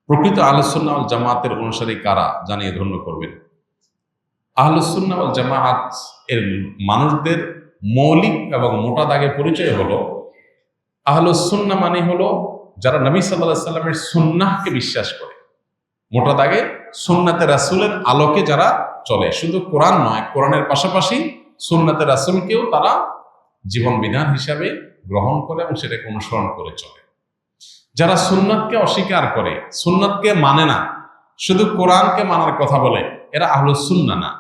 প্রকৃত আহলুস সুন্নাহ ওয়াল জামাতের অনুসারী কারা জানিয়ে ধন্য করবেন। আহলুস সুন্নাহ ওয়াল জামাত এর মানুষদের মৌলিক এবং মোটা দাগে পরিচয় হলো, আহলুস সুন্নাহ মানে হলো যারা নবী সাল্লাল্লাহু আলাইহি সাল্লামের সুন্নাহকে বিশ্বাস করে, মোটা দাগে সুন্নাতে রাসূলের আলোকে যারা চলে, শুধু কোরআন নয়, কোরআনের পাশাপাশি সুন্নাতে রাসূলকেও তারা জীবন বিধান হিসাবে গ্রহণ করে এবং সেটাকে অনুসরণ করে চলে। যারা সুন্নাতকে অস্বীকার করে, সুন্নাতকে মানে না, শুধু কোরআনকে মানার কথা বলে, এরা আহলুস সুন্নাহ না।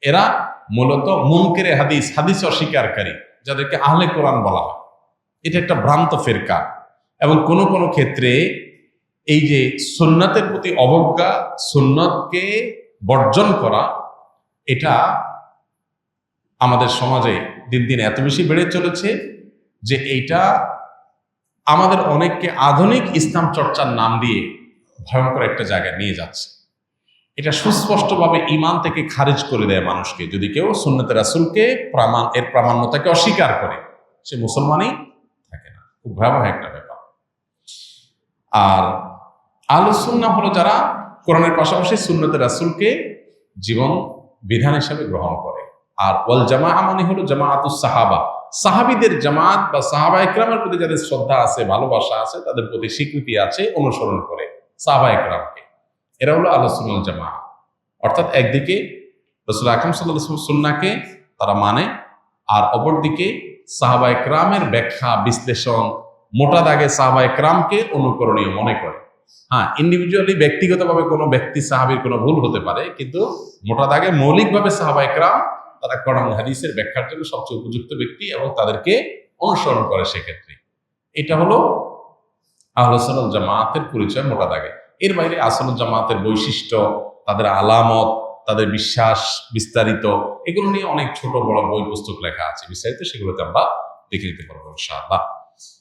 এরা মূলত মুনকিরে হাদিস, হাদিস অস্বীকারী, যাদেরকে আহলে কোরআন বলা হয়। এটা একটা ভ্রান্ত ফিরকা এবং কোন কোন ক্ষেত্রে এই যে সুন্নাতের প্রতি অবজ্ঞা, সুন্নাতকে বর্জন করা, এটা আমাদের সমাজে দিন দিন এত বেশি বেড়ে চলেছে যে এইটা আমাদের অনেককে আধুনিক ইসলাম চর্চার নাম দিয়ে ভয়ঙ্কর একটা জায়গায় নিয়ে যাচ্ছে। এটা সুস্পষ্টভাবে ঈমান থেকে খারিজ করে দেয় মানুষকে। যদি কেউ সুন্নতে রাসূলকে এর প্রামাণ্যতাকে অস্বীকার করে, সে মুসলমানই থাকে না। খুব ভয়াবহ একটা ব্যাপার। আর আহলুস সুন্নাহ হলো যারা কোরআনের পাশাপাশি সুন্নতে রাসূলকে জীবন বিধান হিসেবে গ্রহণ করে। আর ওয়াল জামাআহ মানে হলো জামাআতুস সাহাবা, সাহাবীদের জামাত বা সাহাবা ইকরামের প্রতি যাদের শ্রদ্ধা আছে, ভালোবাসা আছে, তাদের প্রতি স্বীকৃতি আছে, অনুসরণ করে সাহাবা ইকরামকে। এরা হলো আহলুস সুন্নাহ ওয়াল জামাআহ। অর্থাৎ একদিকে রাসূল আকরাম সাল্লাল্লাহু আলাইহি ওয়াসাল্লাম সুন্নাহকে তারা মানে, আর অপরদিকে সাহাবা ইকরামের ব্যাখ্যা বিশ্লেষণ, মোটা দাগে সাহাবা ইকরামকে অনুকরণীয় মনে করে। হ্যাঁ, ইন্ডিভিজুয়ালি ব্যক্তিগতভাবে কোনো ব্যক্তি সাহাবীর কোনো ভুল হতে পারে, কিন্তু মোটা দাগে মৌলিকভাবে সাহাবা ইকরাম তারা কোরআন হাদিসের ব্যাখ্যার জন্য সবচেয়ে উপযুক্ত ব্যক্তি এবং তাদেরকে অনুসরণ করে। সেক্ষেত্রে এটা হলো আহলুস সুন্নাহ ওয়াল জামাতের পরিচয় মোটা দাগে। এর বাইরে আসল জামাতের বৈশিষ্ট্য, তাদের আলামত, তাদের বিশ্বাস বিস্তারিত, এগুলো নিয়ে অনেক ছোট বড় বই পুস্তক লেখা আছে বিস্তারিত, সেগুলোতে আমরা দেখে নিতে পারবো ইনশাআল্লাহ।